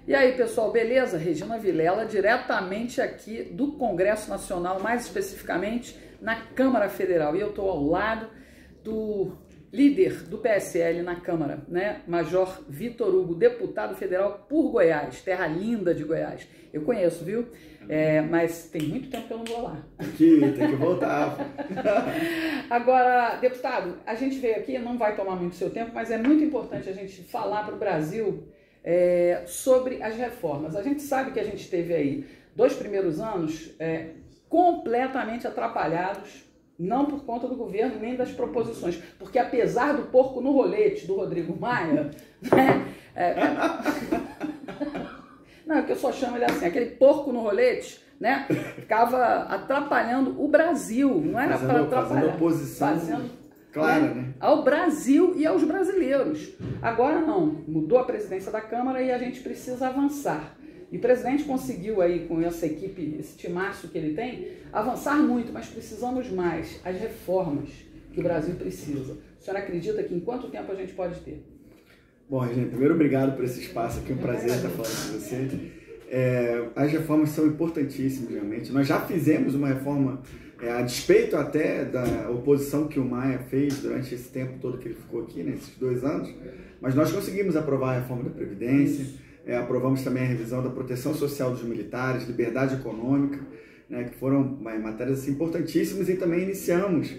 E aí, pessoal, beleza? Regina Vilela, diretamente aqui do Congresso Nacional, mais especificamente na Câmara Federal. E eu estou ao lado do líder do PSL na Câmara, né? Major Vitor Hugo, deputado federal por Goiás, terra linda de Goiás. Eu conheço, viu? Mas tem muito tempo que eu não vou lá. Tem que voltar. Agora, deputado, a gente veio aqui, não vai tomar muito seu tempo, mas é muito importante a gente falar para o Brasil sobre as reformas. A gente sabe que a gente teve aí 2 primeiros anos completamente atrapalhados, não por conta do governo nem das proposições, porque apesar do porco no rolete do Rodrigo Maia, né, não, é que eu só chamo ele assim, aquele porco no rolete, né, ficava atrapalhando o Brasil, não era para atrapalhar, fazendo oposição clara, né, ao Brasil e aos brasileiros. Agora não, mudou a presidência da Câmara e a gente precisa avançar. E o presidente conseguiu aí, com essa equipe, esse timaço que ele tem, avançar muito, mas precisamos mais. As reformas que o Brasil precisa. O senhor acredita que em quanto tempo a gente pode ter? Bom, Regina, primeiro obrigado por esse espaço aqui, um prazer estar falando com você. As reformas são importantíssimas, realmente. Nós já fizemos uma reforma, a despeito até da oposição que o Maia fez durante esse tempo todo que ele ficou aqui, nesses 2 anos, mas nós conseguimos aprovar a reforma da Previdência. Aprovamos também a revisão da proteção social dos militares, liberdade econômica, né, que foram matérias assim, importantíssimas, e também iniciamos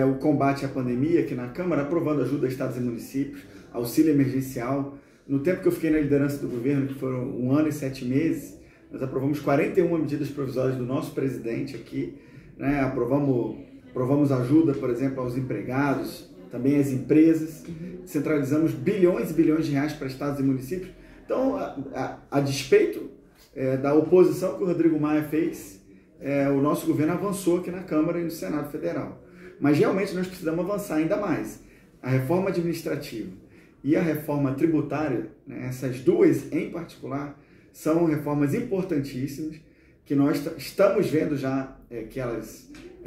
o combate à pandemia aqui na Câmara, aprovando ajuda a estados e municípios, auxílio emergencial. No tempo que eu fiquei na liderança do governo, que foram 1 ano e 7 meses, nós aprovamos 41 medidas provisórias do nosso presidente aqui, né, aprovamos ajuda, por exemplo, aos empregados, também às empresas, centralizamos bilhões e bilhões de reais para estados e municípios. Então, a despeito da oposição que o Rodrigo Maia fez, o nosso governo avançou aqui na Câmara e no Senado Federal. Mas realmente nós precisamos avançar ainda mais. A reforma administrativa e a reforma tributária, né, essas duas em particular, são reformas importantíssimas, que nós estamos vendo já que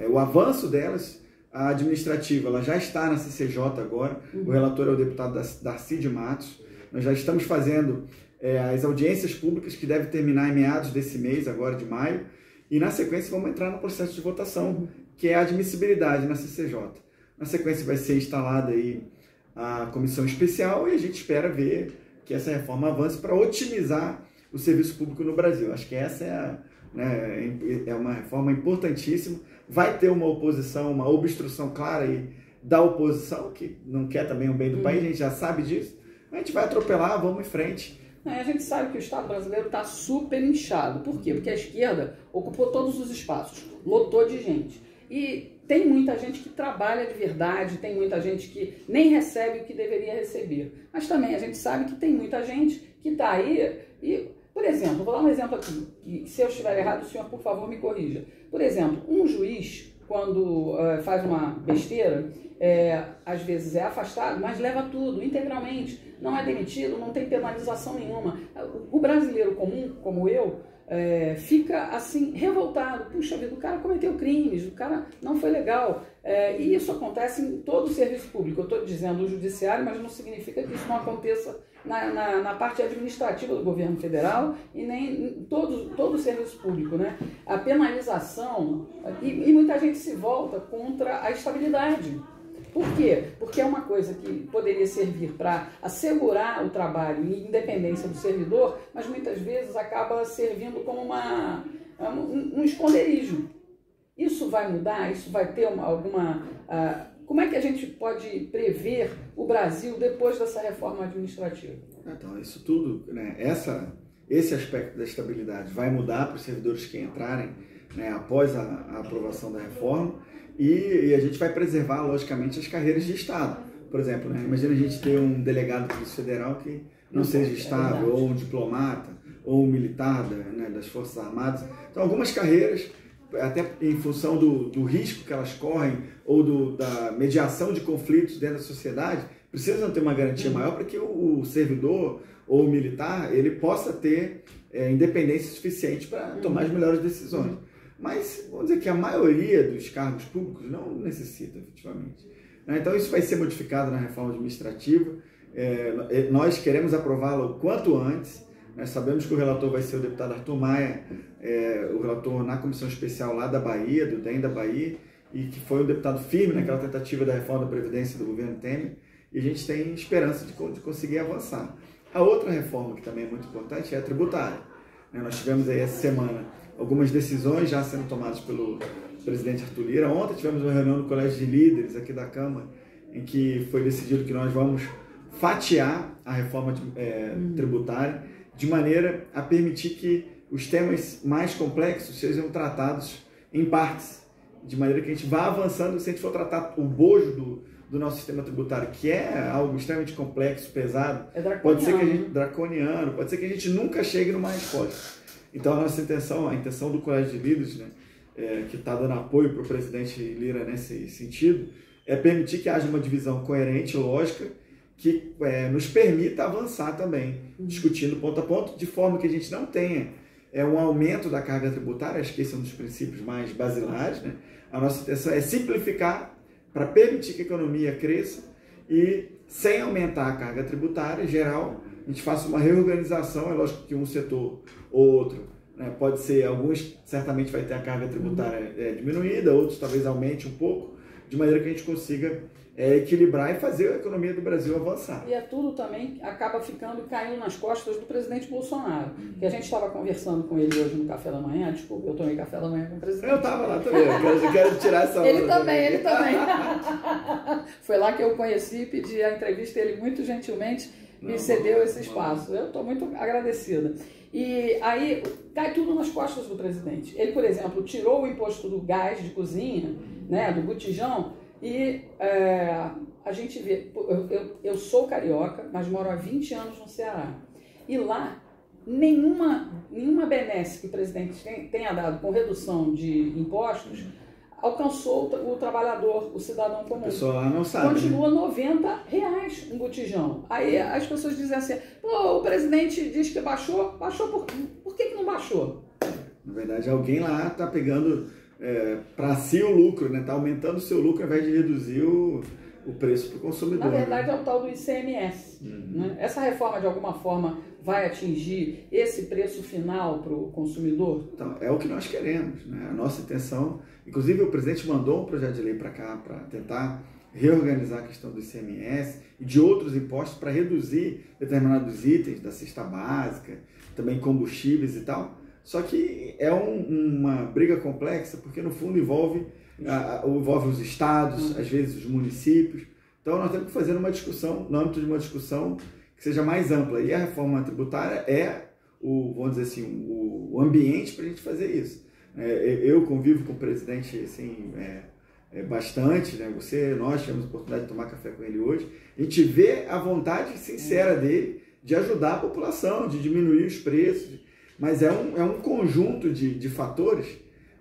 o avanço delas. A administrativa ela já está na CCJ agora, o relator é o deputado Darcy de Matos. Nós já estamos fazendo as audiências públicas, que devem terminar em meados desse mês, agora de maio, e na sequência vamos entrar no processo de votação, que é a admissibilidade na CCJ. Na sequência vai ser instalada aí a comissão especial e a gente espera ver que essa reforma avance para otimizar o serviço público no Brasil. Acho que essa é uma reforma importantíssima. Vai ter uma oposição, uma obstrução clara aí da oposição, que não quer também o bem do país, a gente já sabe disso. A gente vai atropelar, vamos em frente. A gente sabe que o Estado brasileiro está super inchado. Por quê? Porque a esquerda ocupou todos os espaços, lotou de gente. E tem muita gente que trabalha de verdade, tem muita gente que nem recebe o que deveria receber. Mas também a gente sabe que tem muita gente que está aí e, por exemplo, vou dar um exemplo aqui, que se eu estiver errado, o senhor, por favor, me corrija. Por exemplo, um juiz, quando faz uma besteira, às vezes é afastado, mas leva tudo, integralmente. Não é demitido, não tem penalização nenhuma. O brasileiro comum, como eu, fica assim, revoltado. Puxa vida, o cara cometeu crimes, o cara não foi legal. E isso acontece em todo o serviço público. Eu estou dizendo o judiciário, mas não significa que isso não aconteça na parte administrativa do governo federal e nem em todo o serviço público, né? A penalização, e muita gente se volta contra a estabilidade. Por quê? Porque é uma coisa que poderia servir para assegurar o trabalho e independência do servidor, mas muitas vezes acaba servindo como um esconderijo. Isso vai mudar? Isso vai ter alguma... Como é que a gente pode prever o Brasil depois dessa reforma administrativa? Então, isso tudo, né, esse aspecto da estabilidade vai mudar para os servidores que entrarem, né, após a aprovação da reforma, e a gente vai preservar, logicamente, as carreiras de Estado. Por exemplo, né, imagina a gente ter um delegado da Polícia Federal que não seja estável, ou um diplomata, ou um militar das Forças Armadas. Então, algumas carreiras, até em função do risco que elas correm, ou da mediação de conflitos dentro da sociedade, precisam ter uma garantia maior para que o servidor ou o militar ele possa ter independência suficiente para tomar as melhores decisões. Mas vamos dizer que a maioria dos cargos públicos não necessita, efetivamente. Então isso vai ser modificado na reforma administrativa. Nós queremos aprová-la o quanto antes. Nós sabemos que o relator vai ser o deputado Arthur Maia, o relator na comissão especial lá da Bahia, do DEM da Bahia, e que foi um deputado firme naquela tentativa da reforma da Previdência do governo Temer, e a gente tem esperança de conseguir avançar. A outra reforma que também é muito importante é a tributária. Nós tivemos aí essa semana algumas decisões já sendo tomadas pelo presidente Arthur Lira. Ontem tivemos uma reunião no Colégio de Líderes aqui da Câmara, em que foi decidido que nós vamos fatiar a reforma tributária de maneira a permitir que os temas mais complexos sejam tratados em partes, de maneira que a gente vá avançando. Se a gente for tratar o bojo do nosso sistema tributário, que é algo extremamente complexo, pesado, pode ser que a gente, draconiano, pode ser que a gente nunca chegue numa resposta. Então a nossa intenção, a intenção do Colégio de Líderes, né, que está dando apoio para o presidente Lira nesse sentido, é permitir que haja uma divisão coerente e lógica que nos permita avançar também, discutindo ponto a ponto, de forma que a gente não tenha um aumento da carga tributária. Acho que esse é um dos princípios mais basilares, né? A nossa intenção é simplificar para permitir que a economia cresça e, sem aumentar a carga tributária geral, a gente faça uma reorganização. É lógico que um setor ou outro, né, pode ser, alguns certamente vai ter a carga tributária diminuída, outros talvez aumente um pouco, de maneira que a gente consiga equilibrar e fazer a economia do Brasil avançar. E tudo também acaba caindo nas costas do presidente Bolsonaro. Que a gente estava conversando com ele hoje no café da manhã. Desculpa, eu tomei café da manhã com o presidente. Eu estava lá também, eu quero tirar essa Ele também. Foi lá que eu conheci, pedi a entrevista, ele muito gentilmente me cedeu esse espaço. Eu estou muito agradecida. E aí cai tudo nas costas do presidente. Ele, por exemplo, tirou o imposto do gás de cozinha, né, do botijão, e a gente vê, eu sou carioca, mas moro há 20 anos no Ceará. E lá, nenhuma benesse que o presidente tenha dado com redução de impostos alcançou o trabalhador, o cidadão comum. A pessoa não sabe. Continua R$90 um botijão. Aí as pessoas dizem assim, pô, o presidente diz que baixou por que não baixou? Na verdade, alguém lá está pegando para si o lucro, né? Está aumentando o seu lucro ao invés de reduzir o preço para o consumidor. Na verdade, é o tal do ICMS. Né? Essa reforma, de alguma forma, vai atingir esse preço final para o consumidor? Então, é o que nós queremos, né? A nossa intenção, inclusive o presidente mandou um projeto de lei para cá para tentar reorganizar a questão do ICMS e de outros impostos para reduzir determinados itens da cesta básica, também combustíveis e tal. Só que é uma briga complexa, porque no fundo envolve os estados, às vezes os municípios. Então nós temos que fazer uma discussão, no âmbito de uma discussão que seja mais ampla. E a reforma tributária vamos dizer assim, o ambiente para a gente fazer isso. Eu convivo com o presidente assim, bastante, né? Nós tivemos a oportunidade de tomar café com ele hoje. A gente vê a vontade sincera dele de ajudar a população, de diminuir os preços, mas é um conjunto de fatores,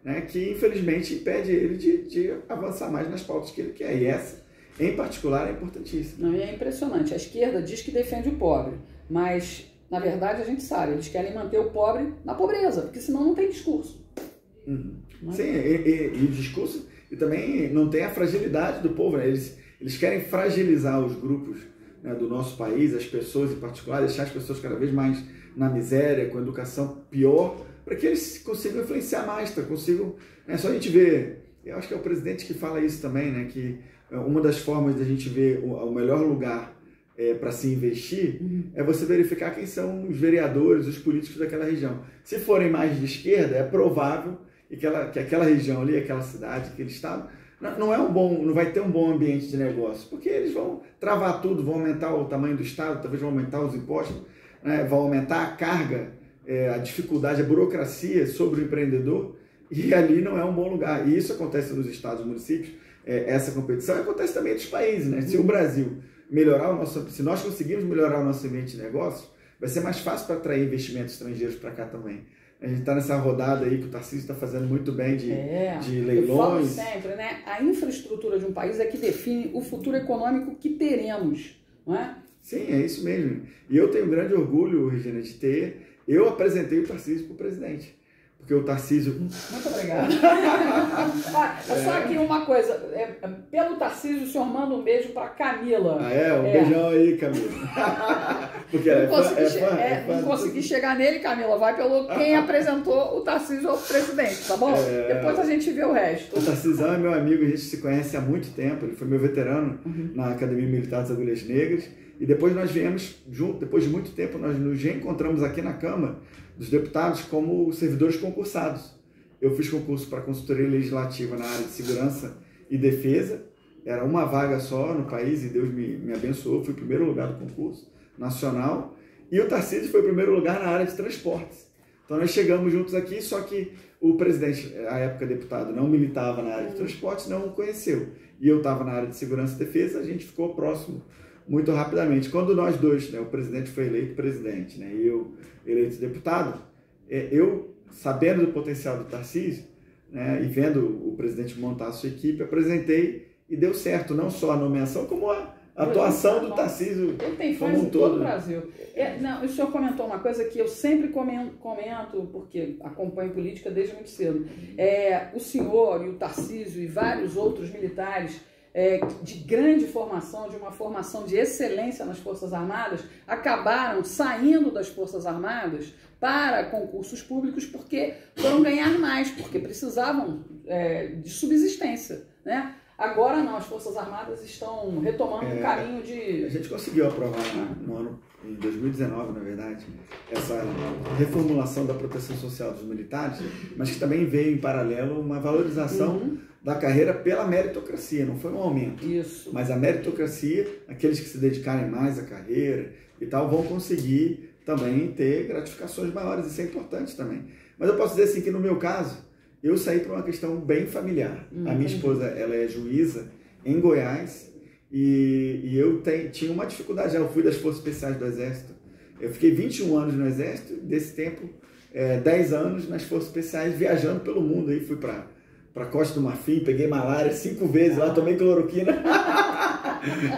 né, que infelizmente impede ele de avançar mais nas pautas que ele quer. E essa, em particular, é importantíssima. Não, é impressionante. A esquerda diz que defende o pobre, mas, na verdade, a gente sabe, eles querem manter o pobre na pobreza, porque senão não tem discurso. Sim, e o discurso, e também não tem a fragilidade do povo, né? Eles querem fragilizar os grupos, né, do nosso país, as pessoas em particular, deixar as pessoas cada vez mais na miséria, com educação pior, para que eles consigam influenciar mais, consigam... Só a gente ver, eu acho que é o presidente que fala isso também, né, que uma das formas de a gente ver o melhor lugar para se investir é você verificar quem são os vereadores, os políticos daquela região. Se forem mais de esquerda, é provável que aquela região ali, aquela cidade, aquele estado, não vai ter um bom ambiente de negócio, porque eles vão travar tudo, vão aumentar o tamanho do estado, talvez vão aumentar os impostos, né, vão aumentar a carga, a dificuldade, a burocracia sobre o empreendedor, e ali não é um bom lugar. E isso acontece nos estados e municípios, essa competição acontece também nos países, né? Se o Brasil se nós conseguirmos melhorar o nosso ambiente de negócio, vai ser mais fácil para atrair investimentos estrangeiros para cá também. A gente está nessa rodada aí que o Tarcísio está fazendo muito bem de leilões. Eu falo sempre, né? A infraestrutura de um país é que define o futuro econômico que teremos, não é? Sim, é isso mesmo. E eu tenho grande orgulho, Regina, eu apresentei o Tarcísio para o presidente. porque o Tarcísio... Muito obrigada. Só aqui uma coisa, pelo Tarcísio, o senhor manda um beijo para Camila. Beijão aí, Camila. Porque não consegui chegar nele, Camila, vai pelo quem apresentou o Tarcísio ao presidente, tá bom? Depois a gente vê o resto. O Tarcísio é meu amigo, a gente se conhece há muito tempo, ele foi meu veterano na Academia Militar das Agulhas Negras, e depois nós viemos junto, depois de muito tempo, nós nos reencontramos aqui na Câmara dos Deputados como servidores concursados. Eu fiz concurso para consultoria legislativa na área de segurança e defesa, era uma vaga só no país e Deus me abençoou, fui o primeiro lugar do concurso nacional, e o Tarcísio foi o primeiro lugar na área de transportes. Então nós chegamos juntos aqui, só que o presidente, à época deputado, não militava na área de transportes, não o conheceu. E eu estava na área de segurança e defesa, a gente ficou próximo muito rapidamente. Quando nós dois, o presidente foi eleito presidente, e eu eleito deputado, eu, sabendo do potencial do Tarcísio, e vendo o presidente montar a sua equipe, apresentei e deu certo, não só a nomeação, como a atuação do Tarcísio como um todo. O Brasil. O senhor comentou uma coisa que eu sempre comento, porque acompanho política desde muito cedo. O senhor e o Tarcísio e vários outros militares de grande formação, de uma formação de excelência nas Forças Armadas, acabaram saindo das Forças Armadas para concursos públicos porque foram ganhar mais, porque precisavam de subsistência, né? Agora não, as Forças Armadas estão retomando um caminho de... A gente conseguiu aprovar no ano, em 2019, na verdade, essa reformulação da proteção social dos militares, mas que também veio em paralelo uma valorização da carreira pela meritocracia, não foi um aumento. Isso. Mas a meritocracia, aqueles que se dedicarem mais à carreira e tal, vão conseguir também ter gratificações maiores, isso é importante também. Mas eu posso dizer assim que no meu caso, eu saí por uma questão bem familiar. A minha esposa, ela é juíza em Goiás e eu tinha uma dificuldade. Eu fui das Forças Especiais do Exército. Eu fiquei 21 anos no Exército, desse tempo, 10 anos nas Forças Especiais, viajando pelo mundo. Aí fui para Costa do Marfim, peguei malária 5 vezes lá, tomei cloroquina.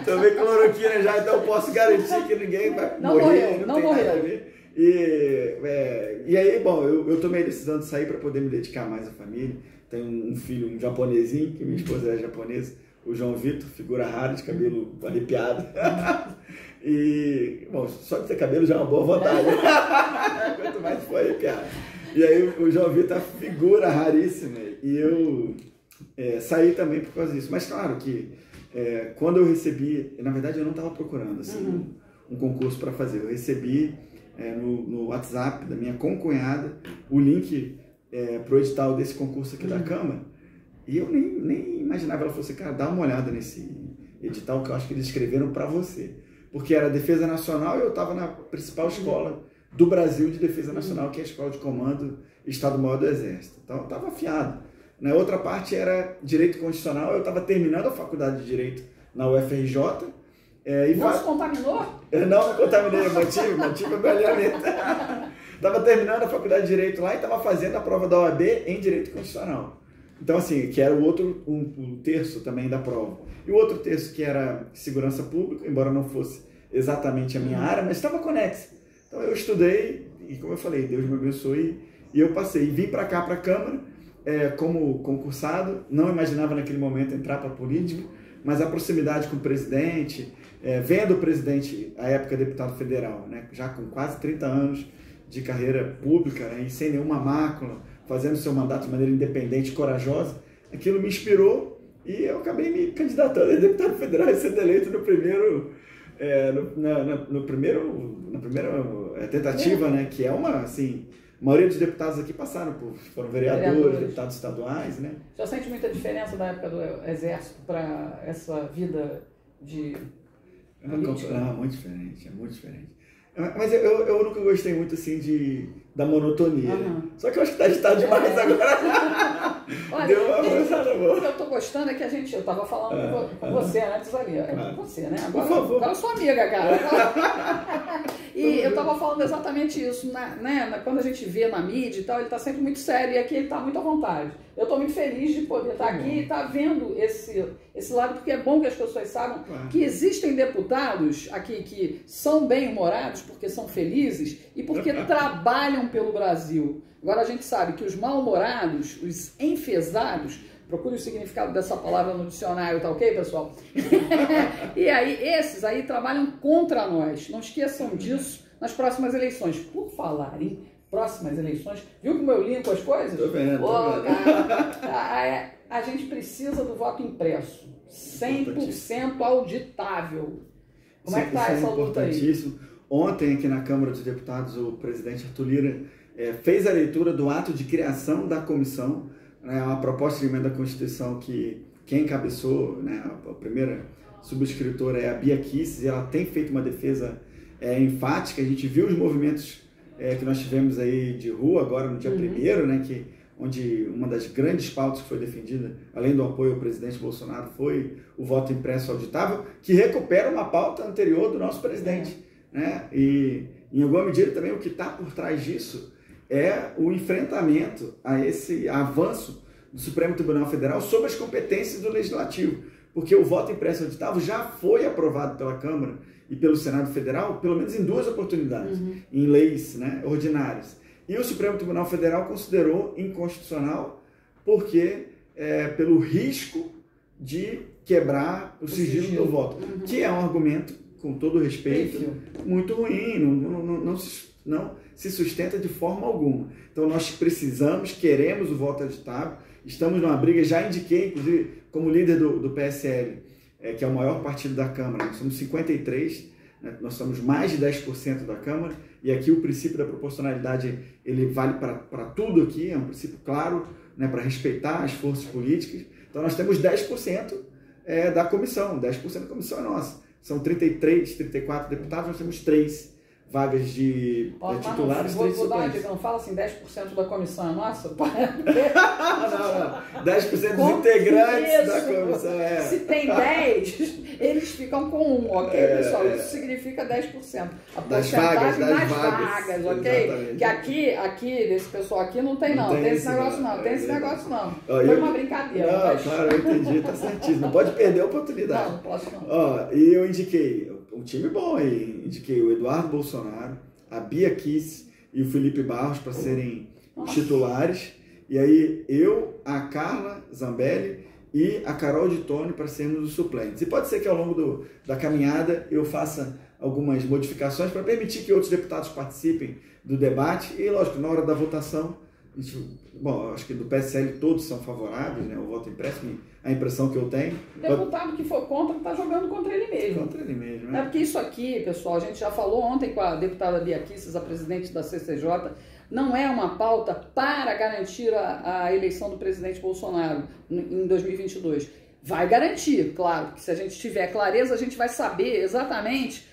Tomei cloroquina já, então posso garantir que ninguém vai morrer. Não morreu. E aí, bom, eu tomei a decisão de sair para poder me dedicar mais à família. Tenho um filho, um japonesinho, que minha esposa é japonesa, o João Vitor, figura rara, de cabelo arrepiado. E, bom, só de ter cabelo já é uma boa vontade. Quanto mais for arrepiado. E aí o João Vitor é uma figura raríssima. E eu saí também por causa disso. Mas claro que quando eu recebi, na verdade eu não estava procurando assim, um concurso para fazer. Eu recebi no WhatsApp da minha concunhada o link para o edital desse concurso aqui da Câmara, e eu nem imaginava. Ela falou assim, cara, dá uma olhada nesse edital que eu acho que eles escreveram para você, porque era Defesa Nacional e eu estava na principal escola do Brasil de Defesa Nacional, que é a Escola de Comando Estado-Maior do Exército. Então eu estava afiado. Na outra parte era Direito Constitucional, eu estava terminando a faculdade de Direito na UFRJ. Não se contaminou? Eu não me contaminei, mantive o meu alinhamento. Estava terminando a faculdade de Direito lá e estava fazendo a prova da OAB em Direito Constitucional. Então, assim, que era o outro, um terço também da prova. E o outro terço que era Segurança Pública, embora não fosse exatamente a minha área, mas estava conexo. Então eu estudei e, como eu falei, Deus me abençoe e eu passei. E vim para cá, para a Câmara, como concursado. Não imaginava naquele momento entrar para a política, mas a proximidade com o presidente, vendo o presidente, à época deputado federal, já com quase 30 anos de carreira pública, e sem nenhuma mácula, fazendo seu mandato de maneira independente e corajosa, aquilo me inspirou e eu acabei me candidatando a deputado federal e sendo eleito no primeiro, na primeira tentativa, que é uma, assim, a maioria dos deputados aqui foram vereadores, deputados estaduais, né? Já sente muita diferença da época do Exército para essa vida de política? Não, muito diferente, é muito diferente. Mas eu nunca gostei muito, assim, da monotonia. Só que eu acho que está demais agora. Olha, deu uma avançada boa. O que eu estou gostando é que eu estava falando com você antes ali. Com você, né? Agora, por favor. Agora eu sou amiga, cara. E eu estava falando exatamente isso, né? Quando a gente vê na mídia e tal, ele está sempre muito sério e aqui ele está muito à vontade. Eu estou muito feliz de poder estar aqui e estar vendo esse lado, porque é bom que as pessoas saibam que existem deputados aqui que são bem-humorados porque são felizes e porque trabalham pelo Brasil. Agora a gente sabe que os mal-humorados, os enfesados, procure o significado dessa palavra no dicionário, tá ok, pessoal? E aí, esses aí trabalham contra nós. Não esqueçam disso nas próximas eleições. Por falar em próximas eleições, viu como eu linko as coisas? Tô vendo. A gente precisa do voto impresso. 100% auditável. Como é que tá essa luta aí? Ontem, aqui na Câmara dos Deputados, o presidente Arthur Lira fez a leitura do ato de criação da comissão, uma proposta de emenda à Constituição que quem encabeçou, a primeira subscritora é a Bia Kicis, e ela tem feito uma defesa enfática. A gente viu os movimentos que nós tivemos aí de rua agora no dia 1º, onde uma das grandes pautas que foi defendida, além do apoio ao presidente Bolsonaro, foi o voto impresso auditável, que recupera uma pauta anterior do nosso presidente. E, em alguma medida, também o que está por trás disso é o enfrentamento a esse avanço do Supremo Tribunal Federal sobre as competências do Legislativo, porque o voto impresso auditável já foi aprovado pela Câmara e pelo Senado Federal, pelo menos em 2 oportunidades, em leis ordinárias. E o Supremo Tribunal Federal considerou inconstitucional porque pelo risco de quebrar o sigilo do voto, que é um argumento, com todo respeito, muito ruim, não se sustenta de forma alguma. Então nós queremos o voto auditável, estamos numa briga, já indiquei, inclusive, como líder do PSL, que é o maior partido da Câmara, nós somos 53, nós somos mais de 10% da Câmara, e aqui o princípio da proporcionalidade ele vale para tudo aqui, é um princípio claro, para respeitar as forças políticas. Então nós temos 10% da comissão, 10% da comissão é nossa. São 33, 34 deputados, nós temos 3 vagas de titulares, 3 suplentes. Não fala assim, 10% da comissão é nossa? Não. 10% dos integrantes da comissão. Se tem 10, eles ficam com 1, ok, pessoal? Isso significa 10%. A porcentagem das vagas, ok? Exatamente. Que aqui, desse pessoal aqui, não tem não. Tem esse negócio não. Tem esse negócio não. Foi uma brincadeira. Não, mas... claro, eu entendi, tá certíssimo. Não pode perder a oportunidade. Não posso não. E eu indiquei um time bom aí. Indiquei o Eduardo Bolsonaro, a Bia Kicis e o Felipe Barros para serem os titulares. E aí eu, a Carla Zambelli e a Carol de Tone para sermos os suplentes. E pode ser que ao longo da caminhada eu faça algumas modificações para permitir que outros deputados participem do debate. E, lógico, na hora da votação, acho que do PSL todos são favoráveis, o voto impresso, a impressão que eu tenho. O deputado que for contra está jogando contra ele mesmo. Contra ele mesmo, né? Porque isso aqui, pessoal, a gente já falou ontem com a deputada Bia Kicis, a presidente da CCJ, não é uma pauta para garantir a eleição do presidente Bolsonaro em 2022. Vai garantir, claro, porque se a gente tiver clareza, a gente vai saber exatamente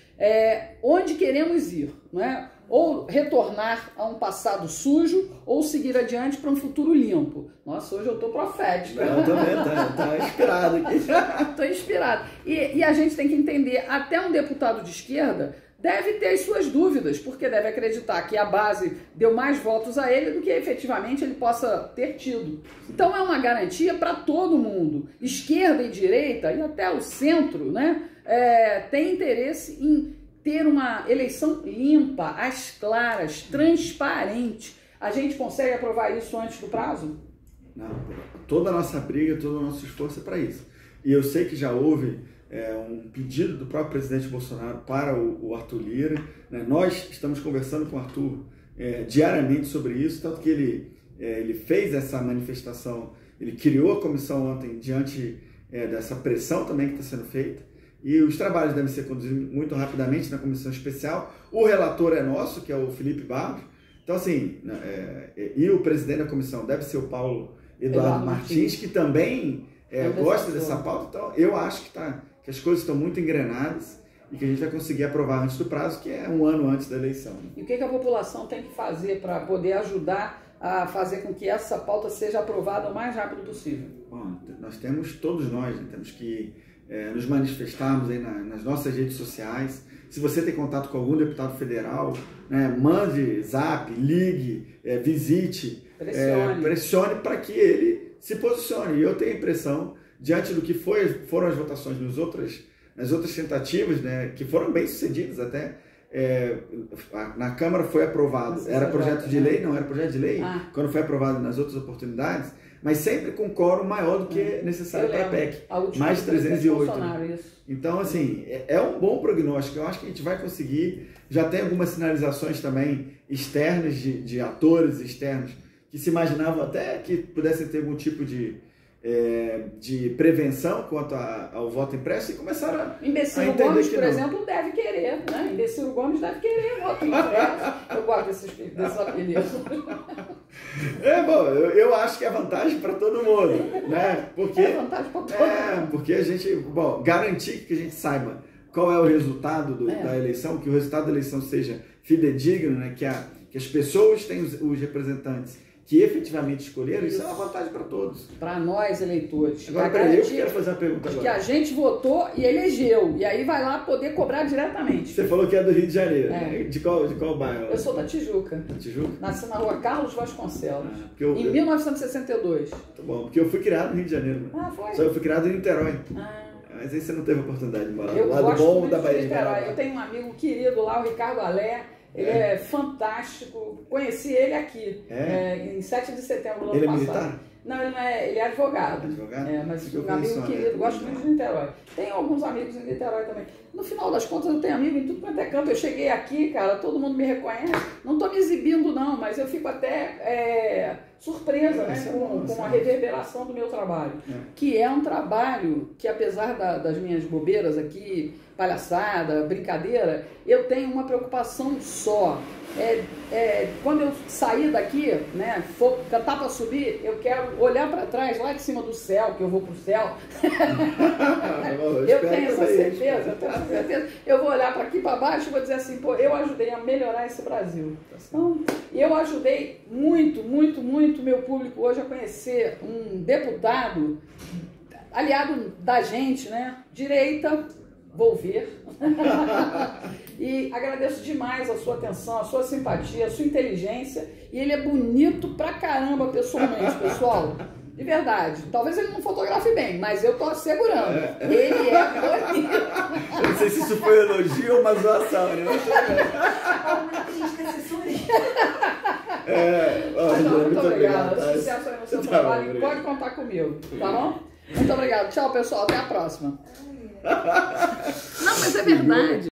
onde queremos ir, não é? Ou retornar a um passado sujo, ou seguir adiante para um futuro limpo. Nossa, hoje eu estou profética. Eu também, tá inspirado aqui. Estou inspirado. E a gente tem que entender, até um deputado de esquerda deve ter as suas dúvidas, porque deve acreditar que a base deu mais votos a ele do que efetivamente ele possa ter tido. Então é uma garantia para todo mundo. Esquerda e direita, e até o centro, tem interesse em ter uma eleição limpa, às claras, transparente. A gente consegue aprovar isso antes do prazo? Não, toda a nossa briga, todo o nosso esforço é para isso. E eu sei que já houve um pedido do próprio presidente Bolsonaro para o Arthur Lira. Nós estamos conversando com o Arthur diariamente sobre isso, tanto que ele fez essa manifestação, ele criou a comissão ontem diante dessa pressão também que está sendo feita. E os trabalhos devem ser conduzidos muito rapidamente na comissão especial. O relator é nosso, que é o Felipe Barros. Então, assim, e o presidente da comissão deve ser o Paulo Eduardo Martins, que também gosta dessa pauta. Então, eu acho que as coisas estão muito engrenadas e que a gente vai conseguir aprovar antes do prazo, que é um ano antes da eleição. E o que a população tem que fazer para poder ajudar a fazer com que essa pauta seja aprovada o mais rápido possível? Bom, todos nós temos que nos manifestarmos aí nas nossas redes sociais, se você tem contato com algum deputado federal, né, mande zap, ligue, visite, pressione para que ele se posicione. E eu tenho a impressão, diante do que foram as votações nas outras tentativas, né, que foram bem sucedidas até, na Câmara foi aprovado, era projeto de lei, não era projeto de lei, quando foi aprovado nas outras oportunidades, mas sempre com quórum maior do que necessário para a PEC, mais 308. Né? Então, assim, é um bom prognóstico, eu acho que a gente vai conseguir, já tem algumas sinalizações também externas de atores externos que se imaginavam até que pudessem ter algum tipo de prevenção quanto ao voto impresso e começam a Imbecil Gomes, por exemplo, deve querer, né? Imbecil Gomes deve querer voto impresso. Eu gosto desses apelidos. Bom, eu acho que é vantagem para todo mundo, né? Porque, é vantagem para todo mundo. Porque a gente, garantir que a gente saiba qual é o resultado da eleição, que o resultado da eleição seja fidedigno, né? Que as pessoas têm os representantes que efetivamente escolheram, isso é uma vantagem para todos. Para nós, eleitores. Agora, eu quero fazer uma pergunta agora. Que a gente votou e elegeu, e aí vai lá poder cobrar diretamente. Você falou que é do Rio de Janeiro, né? De qual bairro? Eu sou da Tijuca. Da Tijuca? Nasci na rua Carlos Vasconcelos, em 1962. Tá bom, porque eu fui criado no Rio de Janeiro. Foi? Só eu fui criado em Niterói. Mas aí você não teve a oportunidade de morar do lado bom da Bahia. Niterói. Eu tenho um amigo querido lá, o Ricardo Alé. Ele é fantástico. Conheci ele aqui, em 7 de setembro do ano passado. Militar? Não, ele não é, ele é advogado. Mas um amigo querido, gosto muito de Niterói. Tenho alguns amigos em Niterói também. No final das contas, eu tenho amigo em tudo quanto é canto. Eu cheguei aqui, cara, todo mundo me reconhece. Não estou me exibindo, não, mas eu fico até surpresa, né, com a reverberação do meu trabalho. Que é um trabalho que, apesar das minhas bobeiras aqui, palhaçada, brincadeira, eu tenho uma preocupação só. Quando eu sair daqui, né, for cantar para subir, eu quero olhar para trás, lá de cima do céu, que eu vou pro céu. eu tenho essa certeza, eu vou olhar para aqui para baixo e vou dizer assim, pô, eu ajudei a melhorar esse Brasil. Então, eu ajudei muito, muito, muito meu público hoje a conhecer um deputado aliado da gente, né, direita, vou ver. E agradeço demais a sua atenção, a sua simpatia, a sua inteligência. E ele é bonito pra caramba pessoalmente, pessoal. De verdade. Talvez ele não fotografe bem, mas eu tô assegurando. Ele é bonito. Eu não sei se isso foi um elogio ou uma zoação, né? Muito obrigada. Sucesso aí no seu trabalho. Pode contar comigo, tá bom? Muito obrigado. Tchau, pessoal. Até a próxima. Não, mas é verdade.